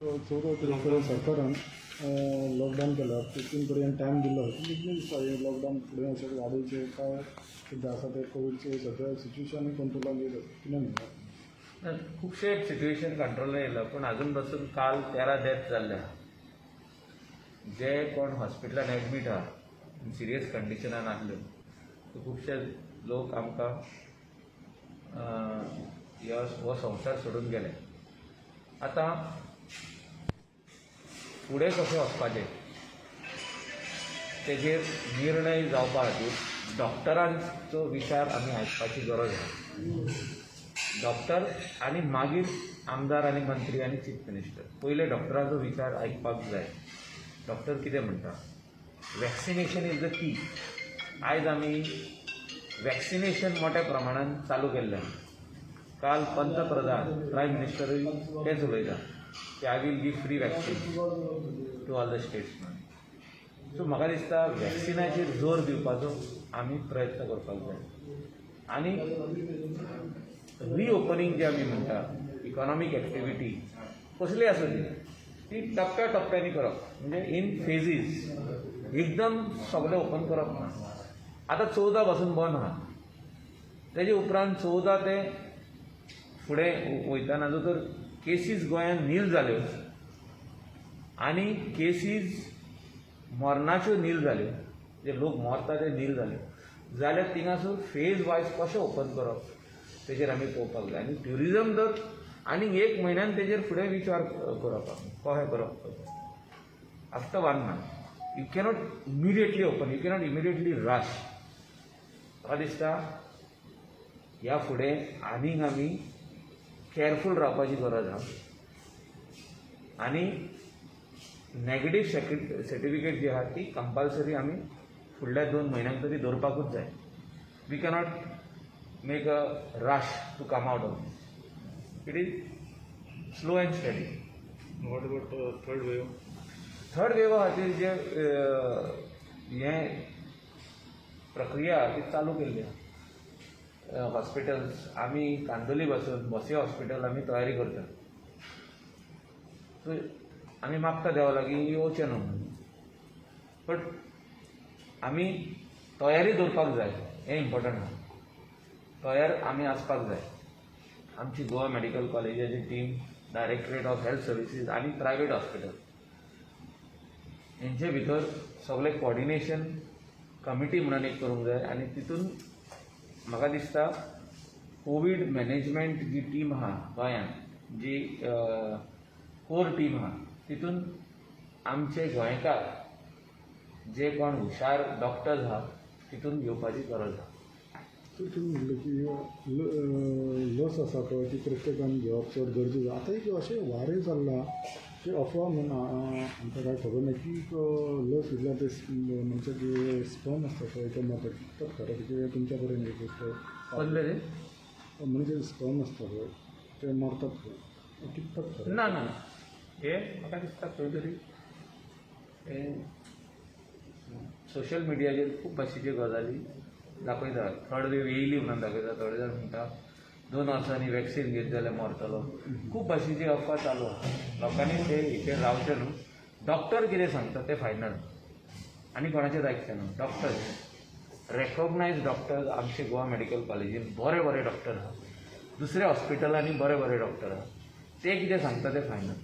चौदा तारखेला सरकारान लॉकडाऊन केलं. तिथून पर्यंत टायम दिलो. कितले दिसता हे लॉकडाऊन फुडें अशें वाडोवचें काय कितें आसा तें कोविडचें सगळें सिच्युएशन कंट्रोलान येयलें कितें म्हणटा? खुबशे सिच्युएशन कंट्रोल येयलं पण अजून पासून काल 13 डेथ जाल्ले. जे कोण हॉस्पिटलान एडमीट आहा सिरियस कंडिशनान आसले ते खुबशे लोक आमकां हो संवसार सोडून गेले. आतां फुडें कशें वचपाचें तेजेर निर्णय जावपा खातीर डॉक्टरांचो विचार आमी आयकपाची गरज आसा. डॉक्टर आनी मागीर आमदार आनी मंत्री आनी चीफ मिनिस्टर. पयले डॉक्टराचो विचार आयकपाक जाय. डॉक्टर कितें म्हणटा? Vaccination is the key. आयज आमी वॅक्सिनेशन मोठ्या प्रमाणान चालू केल्लें. काल पंतप्रधान प्रायम मिनिस्टरूय तेच उलयता की I will give free vaccine to all the states. So म्हाका दिसता वॅक्सिनाचेर जोर दिवपाचो आमी प्रयत्न करपाक जाय. आनी रिओपनिंग जे आमी म्हणटा इकॉनॉमीक एक्टिविटी कसली आसूं ती टप्प्या टप्प्यांनी करप. म्हणजे इन फेजीस एकदम सगळें ओपन करप ना. आतां 14 पासून बंद आहा. तेजे उपरांत 14 ते फुडें वयताना जर केसीस गोंयांत नील जाल्यो आनी केसीस मरणाच्यो नील जाल्यो, जे लोक मरता ते नील जाले जाल्यार थिंगासून फेज वायज कशें ओपन करप तेजेर आमी पळोवपाक जाय. आनी ट्युरिजम जर आनी 1 म्हयन्यान तेजेर फुडें विचार करप आमी कशें करप. After 1 month you cannot immediately open, you cannot immediately rush. म्हाका दिसता ह्या फुडें आनीक आमी केअरफूल रावपाची गरज आहा. आनी नॅगेटीव सर्टिफिकेट जी आहा ती कंपल्सरी आमी फुडल्या 2 म्हयन्यांक तरी दवरपाकूच जाय. We cannot make a rush to come out of this. It is slow and steady. What about third wave? Third वेवा खातीर जे हें प्रक्रिया ती चालू केल्ली आहा. हॉस्पिटल्स आमी कांदोली पासून बसी हॉस्पिटल आमी तयारी करता. सो आमी मागता देवा लागीं येवचें न्हू म्हणून. बट आमी तयारी दवरपाक जाय. हें इम्पॉर्टंट आहा. तयार आमी आसपाक जाय. आमची गोवा मेडिकल कॉलेजाची team, directorate of health services आनी प्रायवेट हॉस्पिटल हेंचे भितर सगळें कॉर्डिनेशन कमिटी म्हणून एक करूंक जाय. आनी तितून म्हाका दिसता कोवीड मॅनेजमेंट जी टीम आहा गोंयांत, जी कोर टीम आहा, तितून आमचे गोंयकार जे कोण हुशार डॉक्टर्स आहा तितून घेवपाची गरज आहा. तुम्ही म्हणलं की लस आसा पळय ती प्रत्येकान घेवप चड गरजेचें. आतां एक अशें वारें चल्लां की अफवा म्हणून आमकां कांय खबर ना की लस घेतल्यार ते म्हणजे जे स्पर्म आसता पळय ते मरतात. कितपत खरें कितें तुमच्या कडेन एक कसले ते म्हणजे स्पर्म आसता पळय ते मरतात पळय कितपत खरें? ना ना हे म्हाका दिसता खंय तरी सोशल मिडियाचेर खूब भाशेच्यो गजाली दाखयता. थर्ड वेव येयली म्हणून दाखयता. थोडे जाण म्हणटा 2 वर्सांनी वॅक्सीन घेत जाल्यार मरतलो. खूब भाशेची अफवा चालू आहा. लोकांनी ते हेचेर रावचें न्हू. डॉक्टर कितें सांगता तें फायनल आनी कोणाचेंच आयकचें न्हू. डॉक्टर रेकॉग्नायज डॉक्टर आमचे गोवा मेडिकल कॉलेजीन बरे बरे डॉक्टर आहा. दुसऱ्या हॉस्पिटलांनी बरे बरे डॉक्टर आहा. ते कितें सांगता तें फायनल.